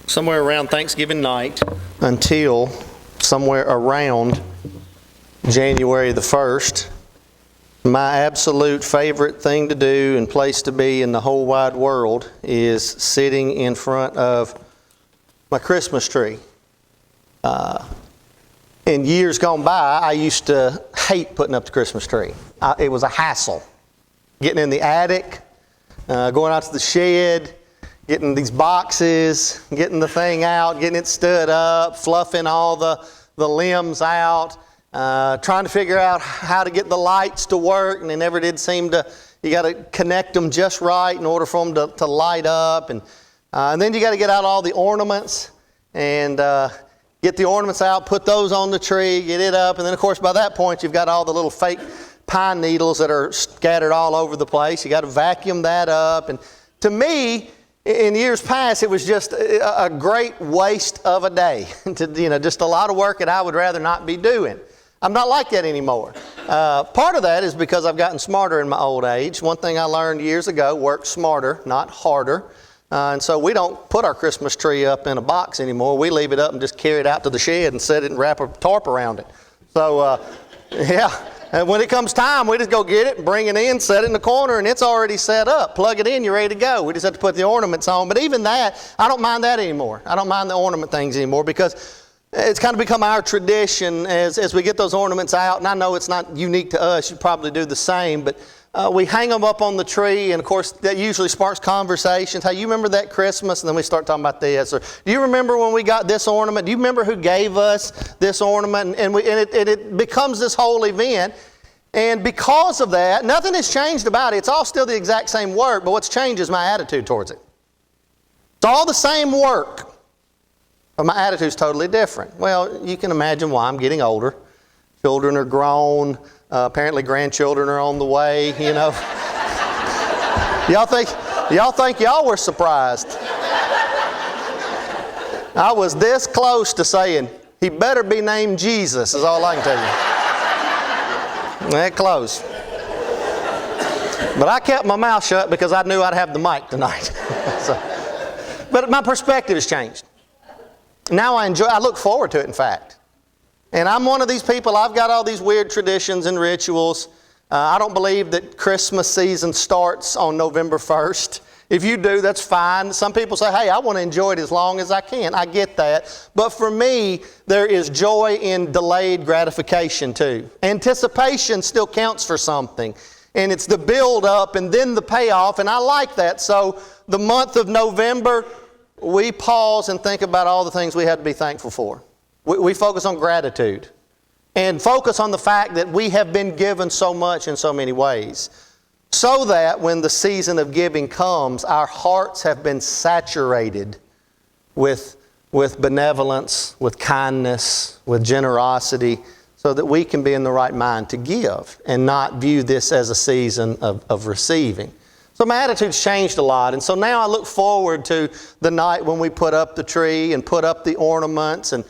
somewhere around Thanksgiving night until somewhere around January the 1st, my absolute favorite thing to do and place to be in the whole wide world is sitting in front of my Christmas tree. In years gone by, I used to hate putting up the Christmas tree. It was a hassle. Getting in the attic, going out to the shed, getting these boxes, getting the thing out, getting it stood up, fluffing all the limbs out, trying to figure out how to get the lights to work, and they never did seem to. You got to connect them just right in order for them to light up, and then you got to get out all the ornaments and get the ornaments out, put those on the tree, get it up, and then of course by that point you've got all the little fake pine needles that are scattered all over the place. You got to vacuum that up, and to me, in years past, it was just a great waste of a day. Just a lot of work that I would rather not be doing. I'm not like that anymore. Part of that is because I've gotten smarter in my old age. One thing I learned years ago, work smarter, not harder. And so we don't put our Christmas tree up in a box anymore. We leave it up and just carry it out to the shed and set it and wrap a tarp around it. So, and when it comes time, we just go get it and bring it in, set it in the corner, and it's already set up. Plug it in, you're ready to go. We just have to put the ornaments on. But even that, I don't mind that anymore. I don't mind the ornament things anymore because it's kind of become our tradition as we get those ornaments out. And I know it's not unique to us. You probably do the same. But we hang them up on the tree, and of course that usually sparks conversations. Hey, you remember that Christmas? And then we start talking about this. Or do you remember when we got this ornament? Do you remember who gave us this ornament? And it becomes this whole event. And because of that, nothing has changed about it. It's all still the exact same work, but what's changed is my attitude towards it. It's all the same work, but my attitude's totally different. Well, you can imagine why. I'm getting older. Children are grown. Apparently grandchildren are on the way, Y'all think y'all were surprised. I was this close to saying, he better be named Jesus, is all I can tell you. That close. But I kept my mouth shut because I knew I'd have the mic tonight. But my perspective has changed. Now I look forward to it, in fact. And I'm one of these people, I've got all these weird traditions and rituals. I don't believe that Christmas season starts on November 1st. If you do, that's fine. Some people say, hey, I want to enjoy it as long as I can. I get that. But for me, there is joy in delayed gratification too. Anticipation still counts for something. And it's the build up and then the payoff, and I like that. So the month of November, we pause and think about all the things we had to be thankful for. We focus on gratitude and focus on the fact that we have been given so much in so many ways, so that when the season of giving comes, our hearts have been saturated with benevolence, with kindness, with generosity, so that we can be in the right mind to give and not view this as a season of receiving. So my attitude's changed a lot, and so now I look forward to the night when we put up the tree and put up the ornaments, and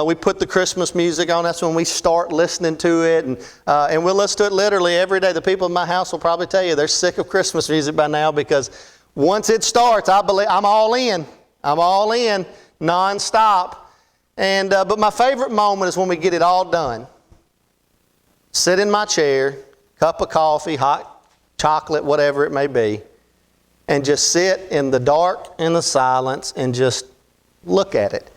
we put the Christmas music on. That's when we start listening to it, and we'll listen to it literally every day. The people in my house will probably tell you they're sick of Christmas music by now, because once it starts, I believe I'm all in. I'm all in, nonstop. And but my favorite moment is when we get it all done. Sit in my chair, cup of coffee, hot chocolate, whatever it may be, and just sit in the dark and the silence and just look at it.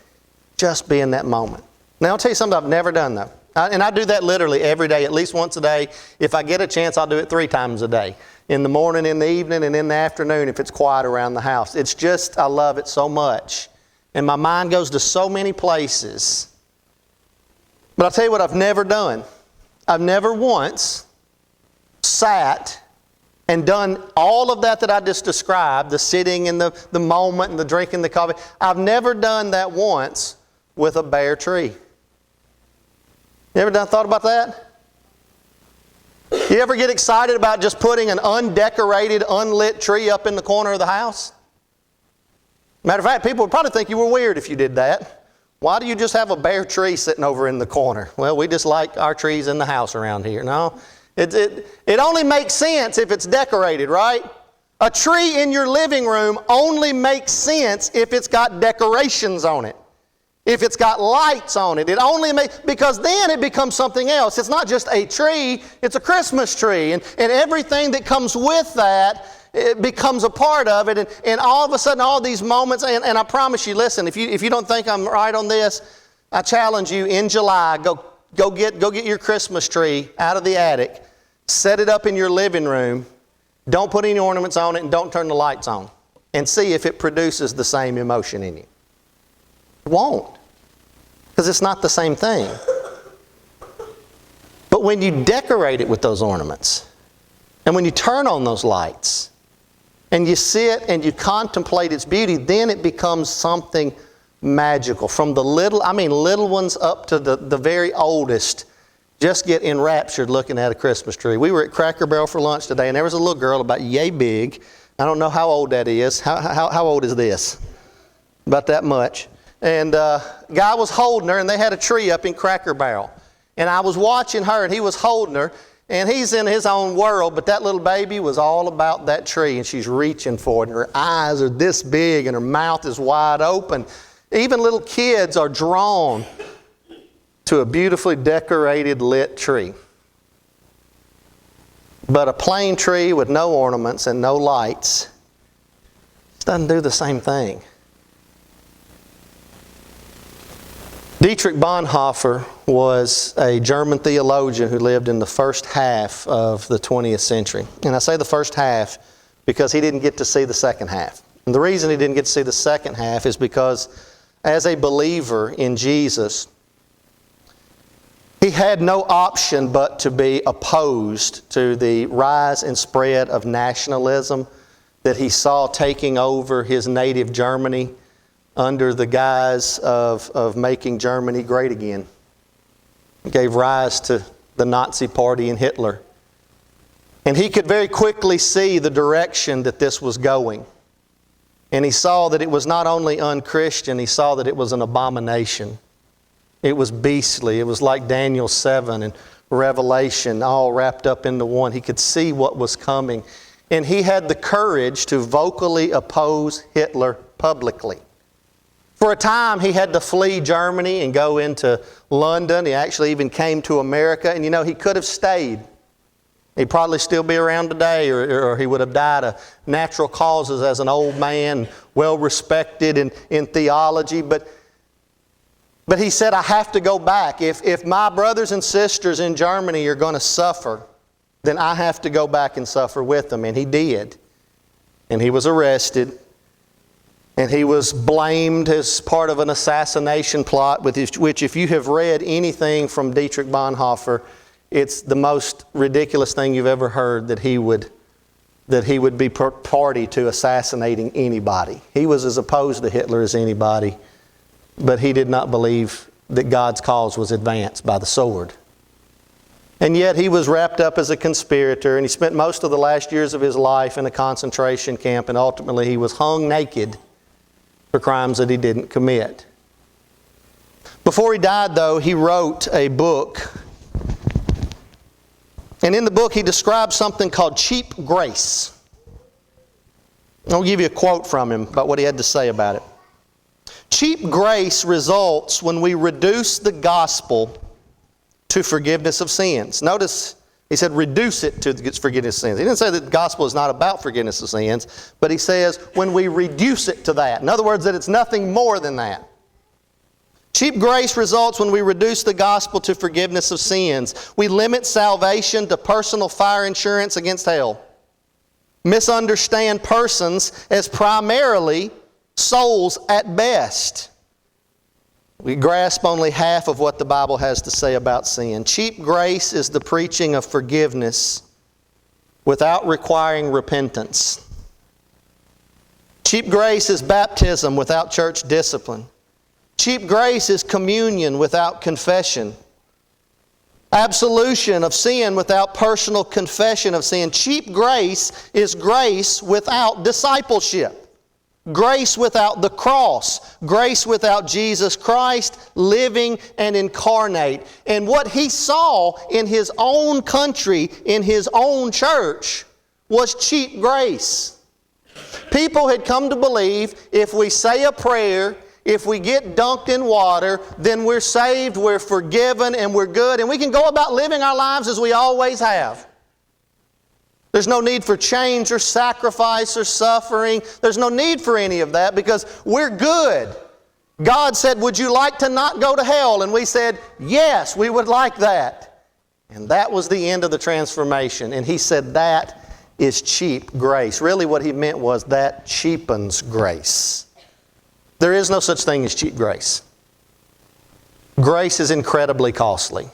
Just be in that moment. Now, I'll tell you something I've never done, though. And I do that literally every day, at least once a day. If I get a chance, I'll do it 3 times a day. In the morning, in the evening, and in the afternoon if it's quiet around the house. It's just, I love it so much. And my mind goes to so many places. But I'll tell you what I've never done. I've never once sat and done all of that I just described, the sitting and the moment and the drinking the coffee. I've never done that once with a bare tree. You ever thought about that? You ever get excited about just putting an undecorated, unlit tree up in the corner of the house? Matter of fact, people would probably think you were weird if you did that. Why do you just have a bare tree sitting over in the corner? Well, we just like our trees in the house around here. No, it only makes sense if it's decorated, right? A tree in your living room only makes sense if it's got decorations on it. If it's got lights on it. It only makes, because then it becomes something else. It's not just a tree, it's a Christmas tree. And everything that comes with that, it becomes a part of it. And all of a sudden, all these moments, and I promise you, listen, if you don't think I'm right on this, I challenge you, in July, go get your Christmas tree out of the attic, set it up in your living room, don't put any ornaments on it, and don't turn the lights on. And see if it produces the same emotion in you. It won't. Because it's not the same thing. But when you decorate it with those ornaments, and when you turn on those lights, and you sit and you contemplate its beauty, then it becomes something magical. From the little ones up to the very oldest, just get enraptured looking at a Christmas tree. We were at Cracker Barrel for lunch today, and there was a little girl about yay big. I don't know how old that is. How old is this? About that much. And guy was holding her, and they had a tree up in Cracker Barrel. And I was watching her, and he was holding her, and he's in his own world, but that little baby was all about that tree, and she's reaching for it, and her eyes are this big, and her mouth is wide open. Even little kids are drawn to a beautifully decorated, lit tree. But a plain tree with no ornaments and no lights doesn't do the same thing. Dietrich Bonhoeffer was a German theologian who lived in the first half of the 20th century. And I say the first half because he didn't get to see the second half. And the reason he didn't get to see the second half is because as a believer in Jesus, he had no option but to be opposed to the rise and spread of nationalism that he saw taking over his native Germany under the guise of making Germany great again. It gave rise to the Nazi Party and Hitler. And he could very quickly see the direction that this was going. And he saw that it was not only unchristian, he saw that it was an abomination. It was beastly. It was like Daniel 7 and Revelation all wrapped up into one. He could see what was coming. And he had the courage to vocally oppose Hitler publicly. For a time, he had to flee Germany and go into London. He actually even came to America. And he could have stayed. He'd probably still be around today, or he would have died of natural causes as an old man, well respected in theology. But he said, I have to go back. If my brothers and sisters in Germany are going to suffer, then I have to go back and suffer with them. And he did. And he was arrested. And he was blamed as part of an assassination plot, which if you have read anything from Dietrich Bonhoeffer, it's the most ridiculous thing you've ever heard that he would be party to assassinating anybody. He was as opposed to Hitler as anybody, but he did not believe that God's cause was advanced by the sword. And yet he was wrapped up as a conspirator, and he spent most of the last years of his life in a concentration camp, and ultimately he was hung naked for crimes that he didn't commit. Before he died, though, he wrote a book. And in the book, he describes something called cheap grace. I'll give you a quote from him about what he had to say about it. Cheap grace results when we reduce the gospel to forgiveness of sins. Notice he said reduce it to forgiveness of sins. He didn't say that the gospel is not about forgiveness of sins, but he says when we reduce it to that. In other words, that it's nothing more than that. Cheap grace results when we reduce the gospel to forgiveness of sins. We limit salvation to personal fire insurance against hell. Misunderstand persons as primarily souls at best. We grasp only half of what the Bible has to say about sin. Cheap grace is the preaching of forgiveness without requiring repentance. Cheap grace is baptism without church discipline. Cheap grace is communion without confession. Absolution of sin without personal confession of sin. Cheap grace is grace without discipleship. Grace without the cross. Grace without Jesus Christ living and incarnate. And what he saw in his own country, in his own church, was cheap grace. People had come to believe if we say a prayer, if we get dunked in water, then we're saved, we're forgiven, and we're good, and we can go about living our lives as we always have. There's no need for change or sacrifice or suffering. There's no need for any of that because we're good. God said, would you like to not go to hell? And we said, yes, we would like that. And that was the end of the transformation. And He said that is cheap grace. Really what He meant was that cheapens grace. There is no such thing as cheap grace. Grace is incredibly costly.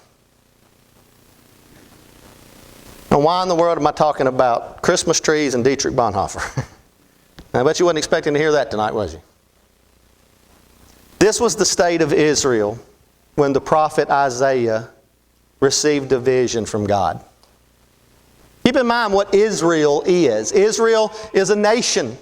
Now, why in the world am I talking about Christmas trees and Dietrich Bonhoeffer? I bet you wasn't expecting to hear that tonight, was you? This was the state of Israel when the prophet Isaiah received a vision from God. Keep in mind what Israel is. Israel is a nation.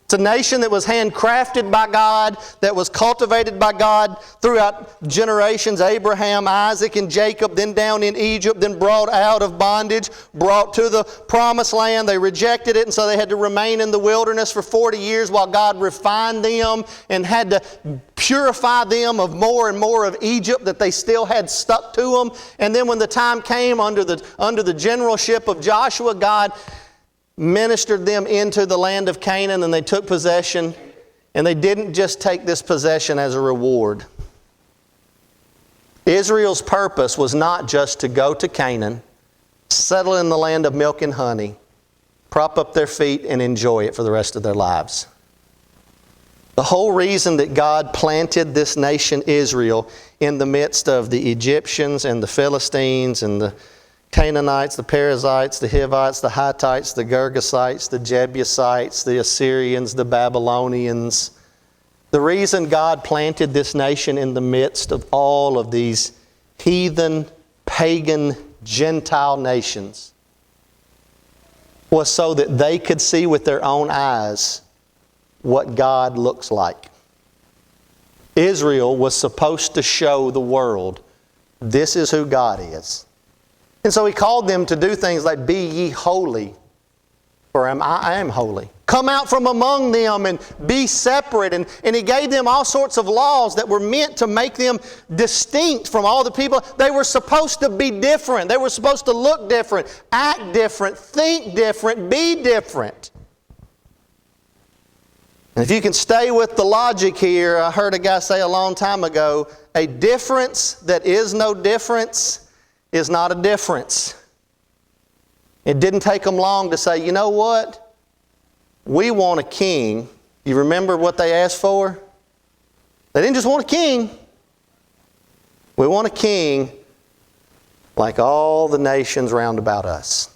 It's a nation that was handcrafted by God, that was cultivated by God throughout generations. Abraham, Isaac, and Jacob, then down in Egypt, then brought out of bondage, brought to the promised land. They rejected it, and so they had to remain in the wilderness for 40 years while God refined them and had to purify them of more and more of Egypt that they still had stuck to them. And then when the time came under the generalship of Joshua, God ministered them into the land of Canaan, and they took possession. And they didn't just take this possession as a reward. Israel's purpose was not just to go to Canaan, settle in the land of milk and honey, prop up their feet and enjoy it for the rest of their lives. The whole reason that God planted this nation Israel in the midst of the Egyptians and the Philistines and the Canaanites, the Perizzites, the Hivites, the Hittites, the Girgasites, the Jebusites, the Assyrians, the Babylonians. The reason God planted this nation in the midst of all of these heathen, pagan, Gentile nations was so that they could see with their own eyes what God looks like. Israel was supposed to show the world, this is who God is. And so He called them to do things like, be ye holy, for I am holy. Come out from among them and be separate. And He gave them all sorts of laws that were meant to make them distinct from all the people. They were supposed to be different. They were supposed to look different, act different, think different, be different. And if you can stay with the logic here, I heard a guy say a long time ago, a difference that is no difference is not a difference. It didn't take them long to say, you know what? We want a king. You remember what they asked for? They didn't just want a king. We want a king like all the nations round about us.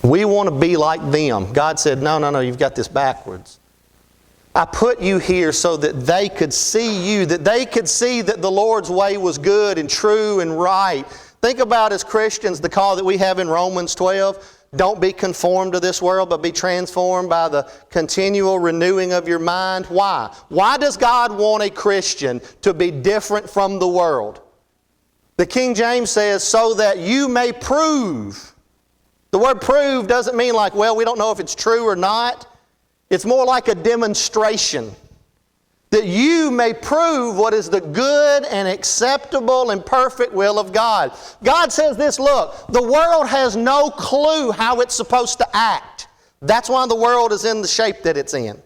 We want to be like them. God said, no, you've got this backwards. I put you here so that they could see you, that they could see that the Lord's way was good and true and right. Think about, as Christians, the call that we have in Romans 12. Don't be conformed to this world, but be transformed by the continual renewing of your mind. Why? Why does God want a Christian to be different from the world? The King James says, so that you may prove. The word prove doesn't mean like, well, we don't know if it's true or not. It's more like a demonstration. That you may prove what is the good and acceptable and perfect will of God. God says this, look, the world has no clue how it's supposed to act. That's why the world is in the shape that it's in.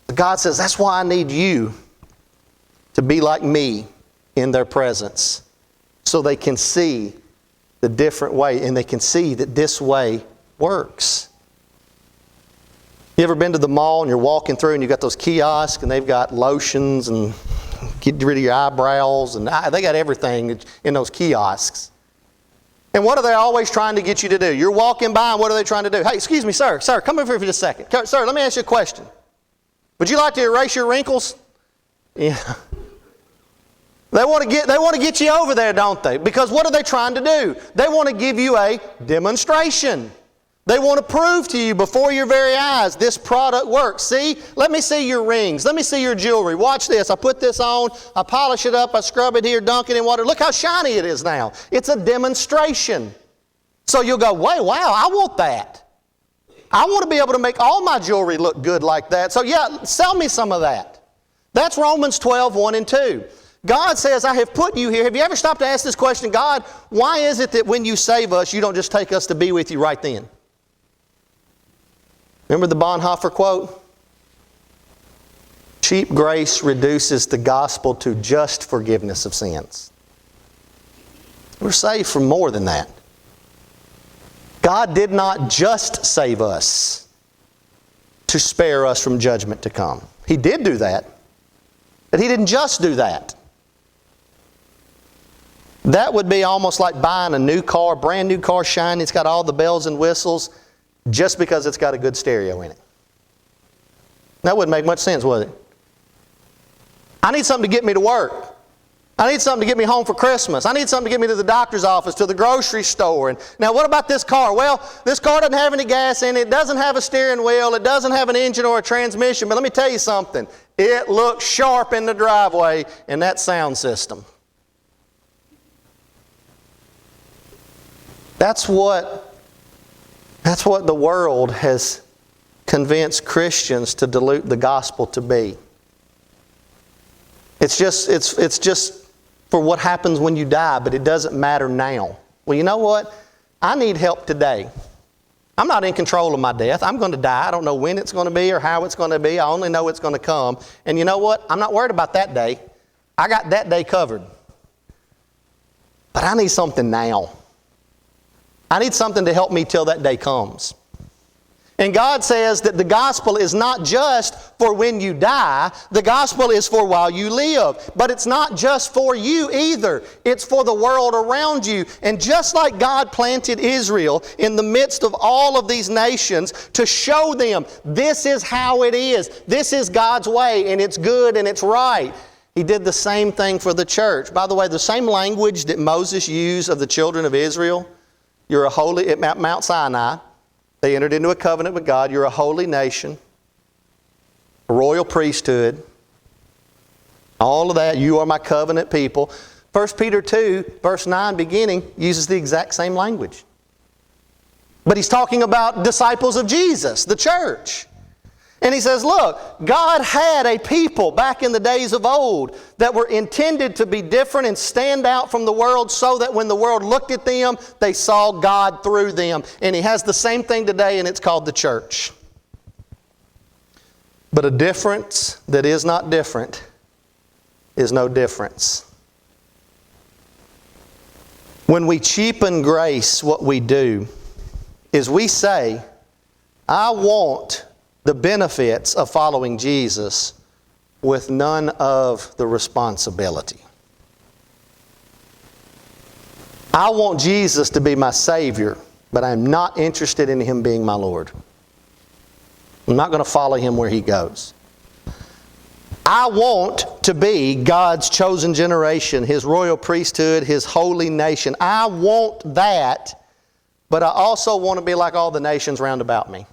But God says, that's why I need you to be like me in their presence. So they can see the different way and they can see that this way works. You ever been to the mall and you're walking through and you've got those kiosks and they've got lotions and get rid of your eyebrows and they got everything in those kiosks. And what are they always trying to get you to do? You're walking by and what are they trying to do? Hey, excuse me, sir, come over here for just a second. Sir, let me ask you a question. Would you like to erase your wrinkles? Yeah. They want to get you over there, don't they? Because what are they trying to do? They want to give you a demonstration. They want to prove to you before your very eyes, this product works. See? Let me see your rings. Let me see your jewelry. Watch this. I put this on. I polish it up. I scrub it here, dunk it in water. Look how shiny it is now. It's a demonstration. So you'll go, wow, I want that. I want to be able to make all my jewelry look good like that. So yeah, sell me some of that. That's Romans 12, 1 and 2. God says, I have put you here. Have you ever stopped to ask this question, God, why is it that when you save us, you don't just take us to be with you right then? Remember the Bonhoeffer quote? Cheap grace reduces the gospel to just forgiveness of sins. We're saved from more than that. God did not just save us to spare us from judgment to come. He did do that, but He didn't just do that. That would be almost like buying a new car, brand new car, shiny, it's got all the bells and whistles, just because it's got a good stereo in it. That wouldn't make much sense, would it? I need something to get me to work. I need something to get me home for Christmas. I need something to get me to the doctor's office, to the grocery store. And now what about this car? Well, this car doesn't have any gas in it. It doesn't have a steering wheel. It doesn't have an engine or a transmission. But let me tell you something. It looks sharp in the driveway in that sound system. That's what the world has convinced Christians to dilute the gospel to be. It's just for what happens when you die, but it doesn't matter now. Well, you know what? I need help today. I'm not in control of my death. I'm going to die. I don't know when it's going to be or how it's going to be. I only know it's going to come. And you know what? I'm not worried about that day. I got that day covered. But I need something now. I need something to help me till that day comes. And God says that the gospel is not just for when you die. The gospel is for while you live. But it's not just for you either. It's for the world around you. And just like God planted Israel in the midst of all of these nations to show them this is how it is. This is God's way and it's good and it's right. He did the same thing for the church. By the way, the same language that Moses used of the children of Israel. You're a holy, at Mount Sinai. They entered into a covenant with God. You're a holy nation, a royal priesthood, all of that. You are my covenant people. 1 Peter 2, verse 9 beginning, uses the exact same language. But he's talking about disciples of Jesus, the church. And he says, look, God had a people back in the days of old that were intended to be different and stand out from the world so that when the world looked at them, they saw God through them. And He has the same thing today, and it's called the church. But a difference that is not different is no difference. When we cheapen grace, what we do is we say, I want the benefits of following Jesus with none of the responsibility. I want Jesus to be my Savior, but I'm not interested in Him being my Lord. I'm not going to follow Him where He goes. I want to be God's chosen generation, His royal priesthood, His holy nation. I want that, but I also want to be like all the nations round about me.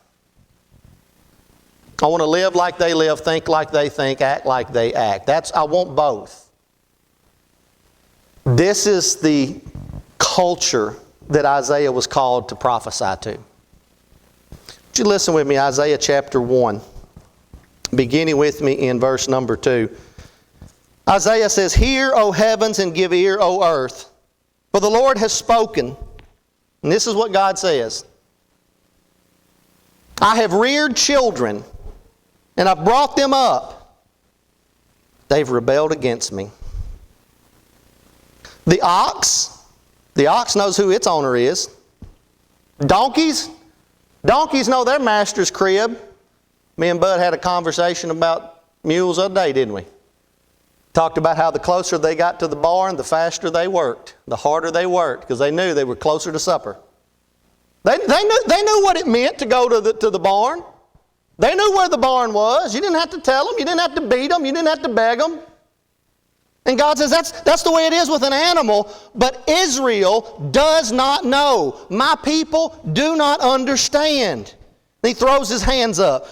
I want to live like they live, think like they think, act like they act. I want both. This is the culture that Isaiah was called to prophesy to. Would you listen with me, Isaiah chapter 1, beginning with me in verse number 2. Isaiah says, Hear, O heavens, and give ear, O earth, for the Lord has spoken. And this is what God says. I have reared children, and I've brought them up. They've rebelled against me. The ox knows who its owner is. Donkeys know their master's crib. Me and Bud had a conversation about mules the other day, didn't we? Talked about how the closer they got to the barn, the faster they worked, the harder they worked, because they knew they were closer to supper. They knew what it meant to go to the barn. They knew where the barn was. You didn't have to tell them. You didn't have to beat them. You didn't have to beg them. And God says that's the way it is with an animal. But Israel does not know. My people do not understand. And He throws His hands up.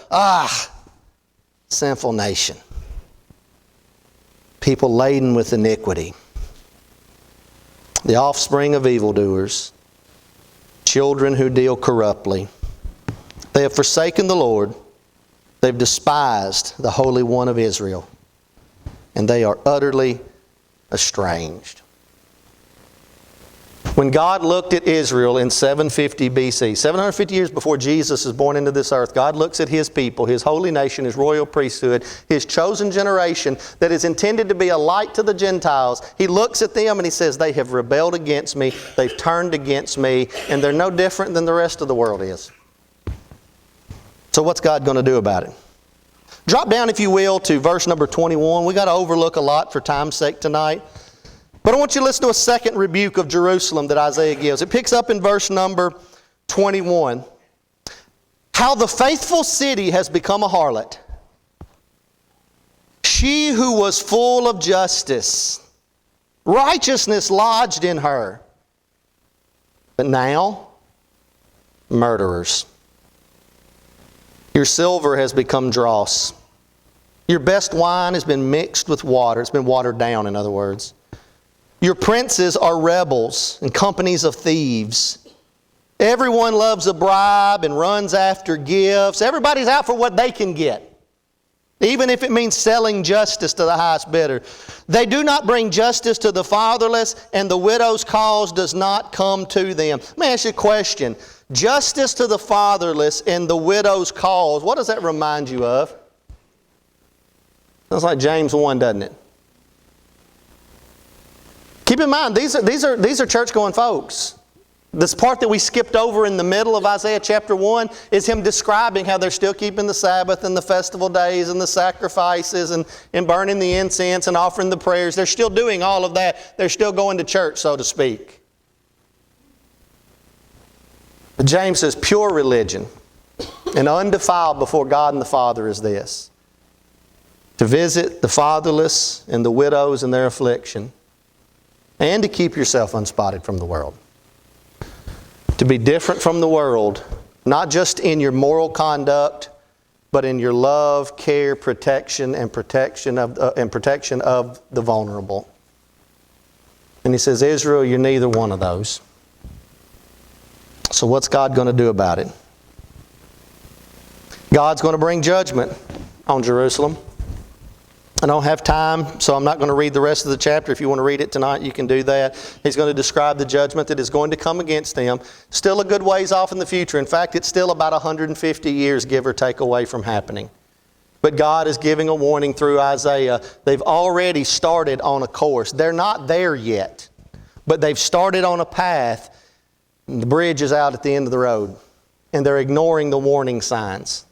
Sinful nation. People laden with iniquity. The offspring of evildoers. children who deal corruptly. They have forsaken the Lord. They've despised the Holy One of Israel. And they are utterly estranged. When God looked at Israel in 750 BC, 750 years before Jesus is born into this earth, God looks at His people, His holy nation, His royal priesthood, His chosen generation that is intended to be a light to the Gentiles. He looks at them and He says, they have rebelled against me, they've turned against me, and they're no different than the rest of the world is. So what's God going to do about it? Drop down, if you will, to verse number 21. We've got to overlook a lot for time's sake tonight. But I want you to listen to a second rebuke of Jerusalem that Isaiah gives. It picks up in verse number 21. How the faithful city has become a harlot. She who was full of justice, righteousness lodged in her. But now, murderers. Your silver has become dross. Your best wine has been mixed with water. It's been watered down, in other words. Your princes are rebels and companies of thieves. Everyone loves a bribe and runs after gifts. Everybody's out for what they can get, even if it means selling justice to the highest bidder. They do not bring justice to the fatherless, and the widow's cause does not come to them. Let me ask you a question. Justice to the fatherless and the widow's cause, what does that remind you of? Sounds like James 1, doesn't it? Keep in mind, these are church-going folks. This part that we skipped over in the middle of Isaiah chapter 1 is him describing how they're still keeping the Sabbath and the festival days and the sacrifices and burning the incense and offering the prayers. They're still doing all of that. They're still going to church, so to speak. But James says pure religion and undefiled before God and the Father is this: to visit the fatherless and the widows in their affliction, and to keep yourself unspotted from the world. To be different from the world, not just in your moral conduct, but in your love, care, protection of the vulnerable. And he says, Israel, you're neither one of those. So what's God going to do about it? God's going to bring judgment on Jerusalem. I don't have time, so I'm not going to read the rest of the chapter. If you want to read it tonight, you can do that. He's going to describe the judgment that is going to come against them. Still a good ways off in the future. In fact, it's still about 150 years, give or take, away from happening. But God is giving a warning through Isaiah. They've already started on a course. They're not there yet, but they've started on a path. And the bridge is out at the end of the road, and they're ignoring the warning signs.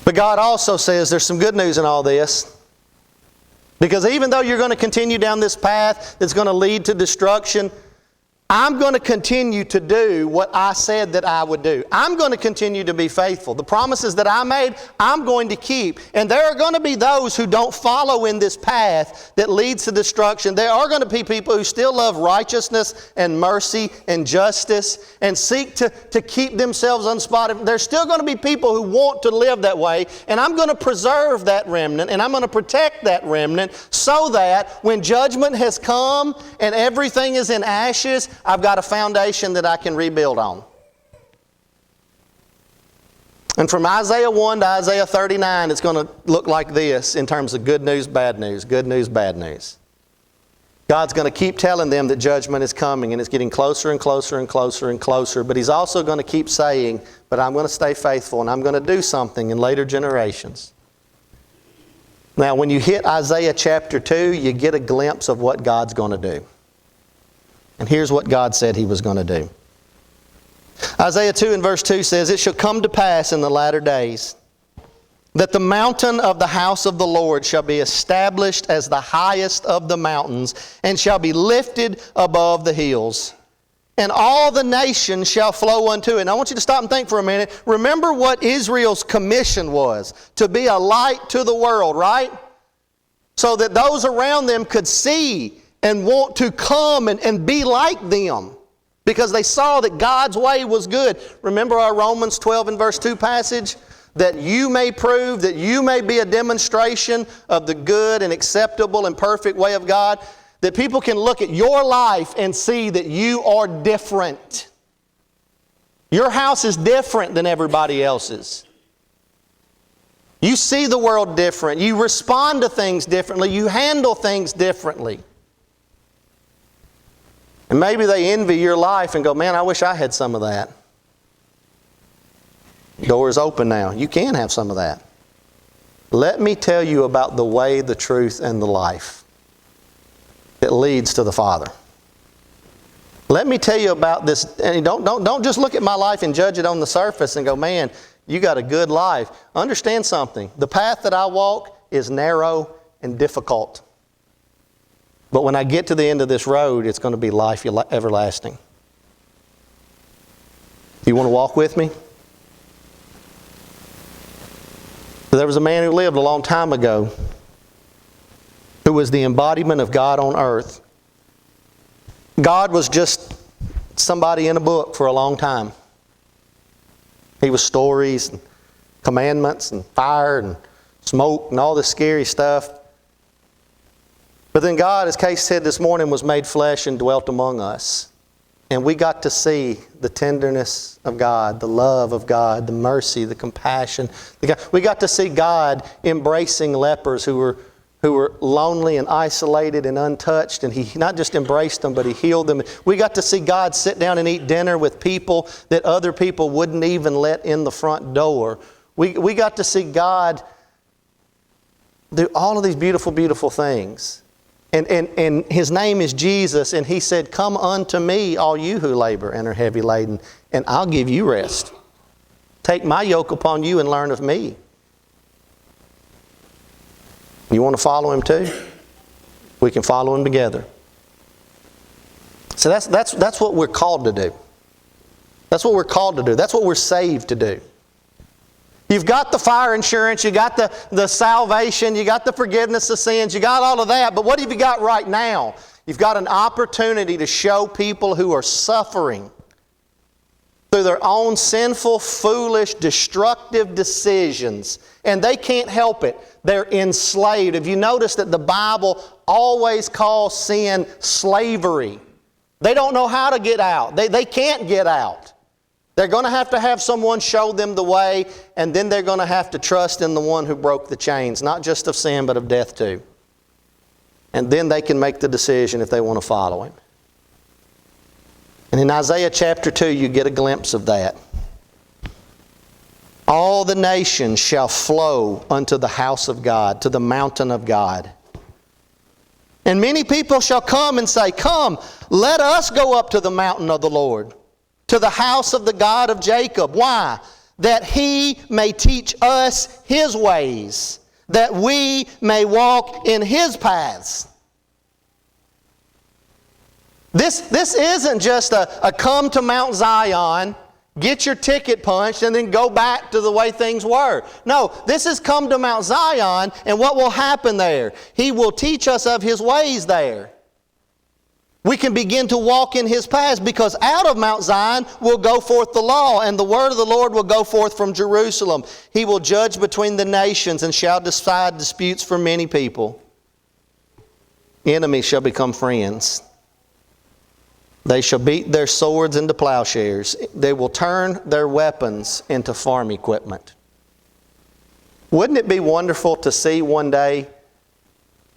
But God also says there's some good news in all this. Because even though you're going to continue down this path that's going to lead to destruction, I'm going to continue to do what I said that I would do. I'm going to continue to be faithful. The promises that I made, I'm going to keep. And there are going to be those who don't follow in this path that leads to destruction. There are going to be people who still love righteousness and mercy and justice and seek to keep themselves unspotted. There's still going to be people who want to live that way. And I'm going to preserve that remnant and I'm going to protect that remnant so that when judgment has come and everything is in ashes, I've got a foundation that I can rebuild on. And from Isaiah 1 to Isaiah 39, it's going to look like this in terms of good news, bad news, good news, bad news. God's going to keep telling them that judgment is coming and it's getting closer and closer and closer and closer. But He's also going to keep saying, but I'm going to stay faithful and I'm going to do something in later generations. Now, when you hit Isaiah chapter 2, you get a glimpse of what God's going to do. And here's what God said He was going to do. Isaiah 2 and verse 2 says, it shall come to pass in the latter days that the mountain of the house of the Lord shall be established as the highest of the mountains and shall be lifted above the hills. And all the nations shall flow unto it. And I want you to stop and think for a minute. Remember what Israel's commission was. To be a light to the world, right? So that those around them could see and want to come and be like them because they saw that God's way was good. Remember our Romans 12 and verse 2 passage? That you may prove, that you may be a demonstration of the good and acceptable and perfect way of God. that people can look at your life and see that you are different. Your house is different than everybody else's. You see the world different. You respond to things differently. You handle things differently. And maybe they envy your life and go, man, I wish I had some of that. Door is open now. You can have some of that. Let me tell you about the way, the truth, and the life that leads to the Father. Let me tell you about this. And don't just look at my life and judge it on the surface and go, man, you got a good life. Understand something. The path that I walk is narrow and difficult. But when I get to the end of this road, it's going to be life everlasting. You want to walk with me? There was a man who lived a long time ago who was the embodiment of God on earth. God was just somebody in a book for a long time. He was stories and commandments and fire and smoke and all this scary stuff. But then God, as Case said this morning, was made flesh and dwelt among us. And we got to see the tenderness of God, the love of God, the mercy, the compassion. We got to see God embracing lepers who were lonely and isolated and untouched. And He not just embraced them, but He healed them. We got to see God sit down and eat dinner with people that other people wouldn't even let in the front door. We got to see God do all of these beautiful, beautiful things. And His name is Jesus, and He said, come unto me, all you who labor and are heavy laden, and I'll give you rest. Take my yoke upon you and learn of me. You want to follow Him too? We can follow Him together. So that's what we're called to do. That's what we're called to do. That's what we're saved to do. You've got the fire insurance, you got the salvation, you got the forgiveness of sins, you got all of that, but what have you got right now? You've got an opportunity to show people who are suffering through their own sinful, foolish, destructive decisions, and they can't help it. They're enslaved. Have you noticed that the Bible always calls sin slavery? They don't know how to get out. They can't get out. They're going to have someone show them the way, and then they're going to have to trust in the one who broke the chains, not just of sin, but of death too. And then they can make the decision if they want to follow Him. And in Isaiah chapter 2, you get a glimpse of that. All the nations shall flow unto the house of God, to the mountain of God. And many people shall come and say, come, let us go up to the mountain of the Lord, to the house of the God of Jacob. Why? That He may teach us His ways, that we may walk in His paths. This isn't just a come to Mount Zion, get your ticket punched, and then go back to the way things were. No, this is come to Mount Zion, and what will happen there? He will teach us of His ways there. We can begin to walk in His paths, because out of Mount Zion will go forth the law, and the word of the Lord will go forth from Jerusalem. He will judge between the nations and shall decide disputes for many people. Enemies shall become friends. They shall beat their swords into plowshares. They will turn their weapons into farm equipment. Wouldn't it be wonderful to see one day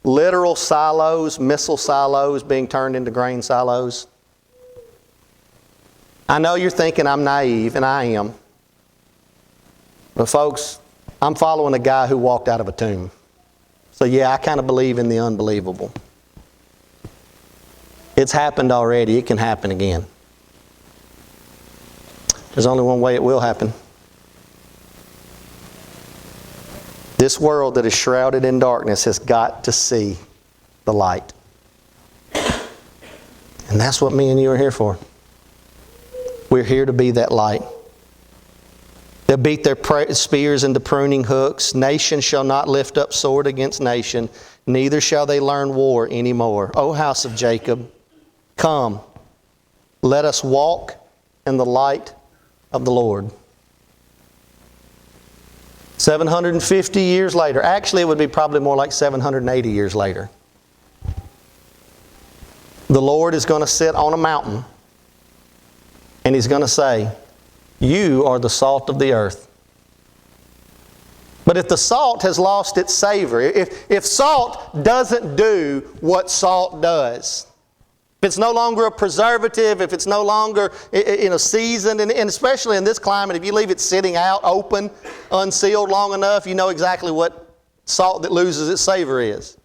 literal silos, missile silos being turned into grain silos? I know you're thinking I'm naive, and I am. But folks, I'm following a guy who walked out of a tomb. So yeah, I kind of believe in the unbelievable. It's happened already. It can happen again. There's only one way it will happen. This world that is shrouded in darkness has got to see the light. And that's what me and you are here for. We're here to be that light. They'll beat their spears into pruning hooks. Nation shall not lift up sword against nation, neither shall they learn war anymore. O house of Jacob, come, let us walk in the light of the Lord. 750 years later, actually it would be probably more like 780 years later. the Lord is going to sit on a mountain and He's going to say, you are the salt of the earth. But if the salt has lost its savor, if salt doesn't do what salt does, if it's no longer a preservative, if it's no longer seasoned, and especially in this climate, if you leave it sitting out, open, unsealed long enough, you know exactly what salt that loses its savor is.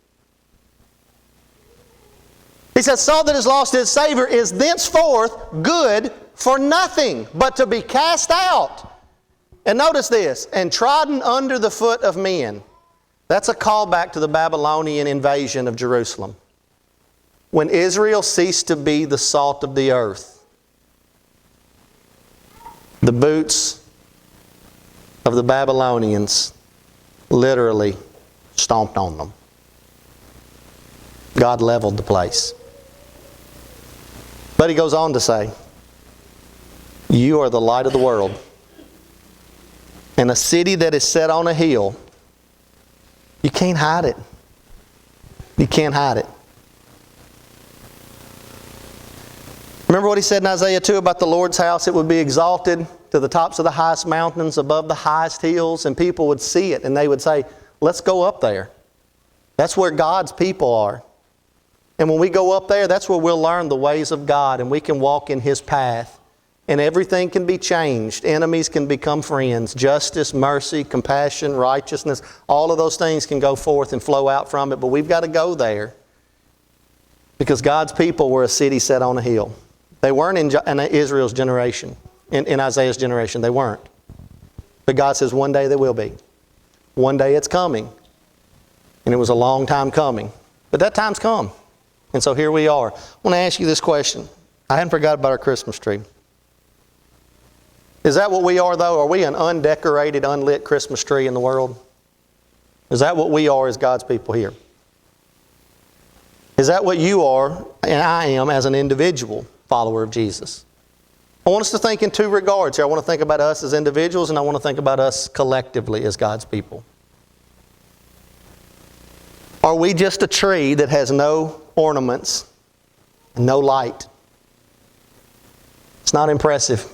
He says, salt that has lost its savor is thenceforth good for nothing, but to be cast out. And notice this, and trodden under the foot of men. That's a callback to the Babylonian invasion of Jerusalem. When Israel ceased to be the salt of the earth, the boots of the Babylonians literally stomped on them. God leveled the place. But He goes on to say, you are the light of the world. And a city that is set on a hill, you can't hide it. You can't hide it. Remember what He said in Isaiah 2 about the Lord's house? It would be exalted to the tops of the highest mountains, above the highest hills, and people would see it and they would say, let's go up there. That's where God's people are. And when we go up there, that's where we'll learn the ways of God and we can walk in His path. And everything can be changed. Enemies can become friends. Justice, mercy, compassion, righteousness, all of those things can go forth and flow out from it. But we've got to go there. Because God's people were a city set on a hill. They weren't in Israel's generation. In Isaiah's generation, they weren't. But God says one day they will be. One day it's coming. And it was a long time coming. But that time's come. And so here we are. I want to ask you this question. I hadn't forgot about our Christmas tree. Is that what we are, though? Are we an undecorated, unlit Christmas tree in the world? Is that what we are as God's people here? Is that what you are and I am as an individual follower of Jesus? I want us to think in two regards here. I want to think about us as individuals and I want to think about us collectively as God's people. Are we just a tree that has no ornaments and no light? It's not impressive.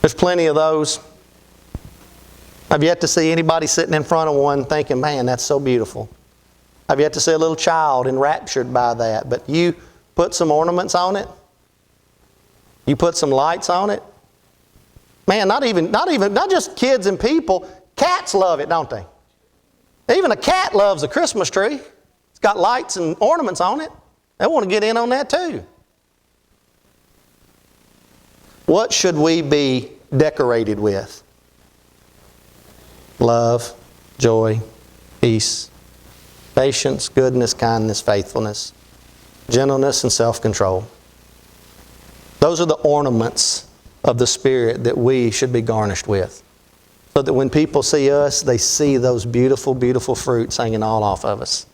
There's plenty of those. I've yet to see anybody sitting in front of one thinking, man, that's so beautiful. I've yet to see a little child enraptured by that. But you put some ornaments on it. You put some lights on it. Man, not just kids and people. Cats love it, don't they? Even a cat loves a Christmas tree. It's got lights and ornaments on it. They want to get in on that too. What should we be decorated with? Love, joy, peace, patience, goodness, kindness, faithfulness, gentleness, and self-control. Those are the ornaments of the Spirit that we should be garnished with. So that when people see us, they see those beautiful, beautiful fruits hanging all off of us.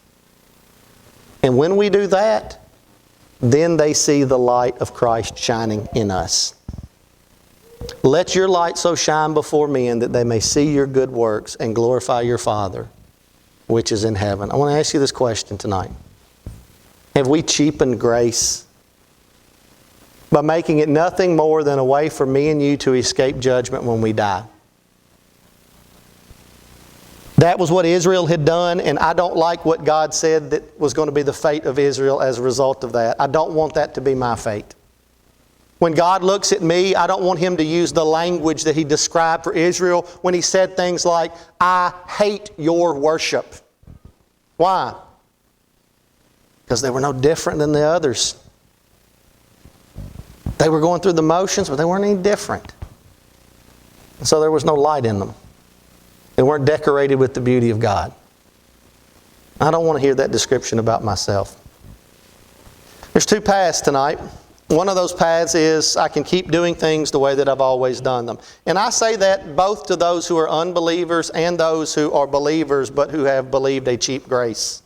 And when we do that, then they see the light of Christ shining in us. Let your light so shine before men that they may see your good works and glorify your Father, which is in heaven. I want to ask you this question tonight. Have we cheapened grace by making it nothing more than a way for me and you to escape judgment when we die? That was what Israel had done, and I don't like what God said that was going to be the fate of Israel as a result of that. I don't want that to be my fate. When God looks at me, I don't want Him to use the language that He described for Israel when He said things like, I hate your worship. Why? Because they were no different than the others. They were going through the motions, but they weren't any different. And so there was no light in them. They weren't decorated with the beauty of God. I don't want to hear that description about myself. There's two paths tonight. One of those paths is I can keep doing things the way that I've always done them. And I say that both to those who are unbelievers and those who are believers but who have believed a cheap grace,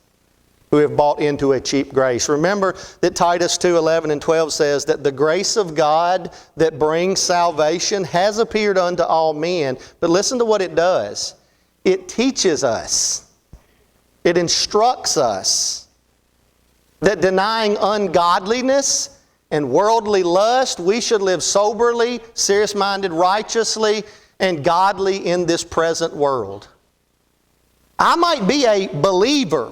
who have bought into a cheap grace. Remember that Titus 2:11 and 12 says that the grace of God that brings salvation has appeared unto all men. But listen to what it does. It teaches us. It instructs us. that denying ungodliness and worldly lust, we should live soberly, serious-minded, righteously, and godly in this present world. I might be a believer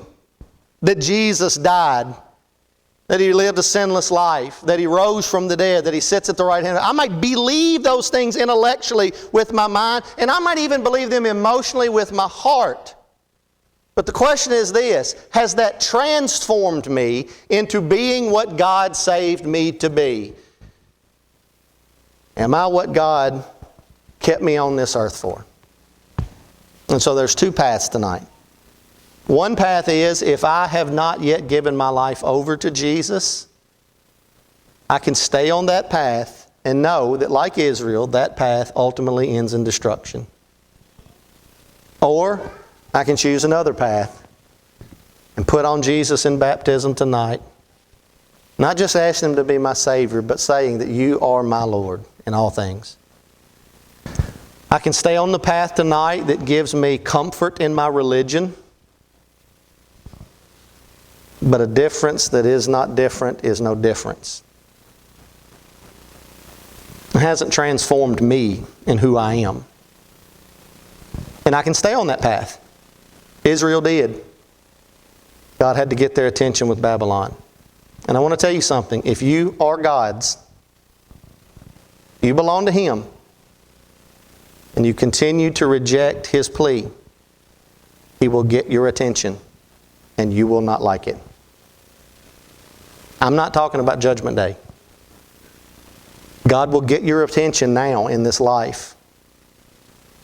that Jesus died, that He lived a sinless life, that He rose from the dead, that He sits at the right hand. I might believe those things intellectually with my mind, and I might even believe them emotionally with my heart. But the question is this: has that transformed me into being what God saved me to be? Am I what God kept me on this earth for? And so there's two paths tonight. One path is, if I have not yet given my life over to Jesus, I can stay on that path and know that, like Israel, that path ultimately ends in destruction. Or I can choose another path and put on Jesus in baptism tonight. Not just asking Him to be my Savior, but saying that You are my Lord in all things. I can stay on the path tonight that gives me comfort in my religion, but a difference that is not different is no difference. It hasn't transformed me in who I am. And I can stay on that path. Israel did. God had to get their attention with Babylon. And I want to tell you something. If you are God's, you belong to Him, and you continue to reject His plea, He will get your attention, and you will not like it. I'm not talking about Judgment Day. God will get your attention now in this life.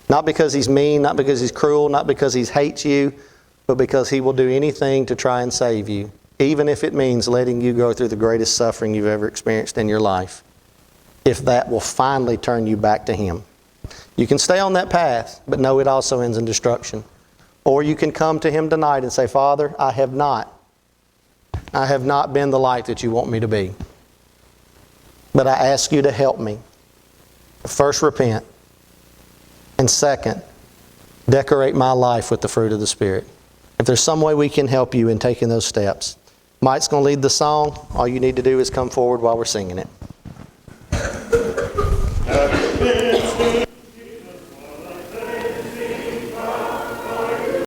Not because He's mean, not because He's cruel, not because He hates you, but because He will do anything to try and save you, even if it means letting you go through the greatest suffering you've ever experienced in your life, if that will finally turn you back to Him. You can stay on that path, but know it also ends in destruction. Or you can come to Him tonight and say, Father, I have not been the light that You want me to be. But I ask You to help me. First, repent. And second, decorate my life with the fruit of the Spirit. If there's some way we can help you in taking those steps, Mike's going to lead the song. All you need to do is come forward while we're singing it.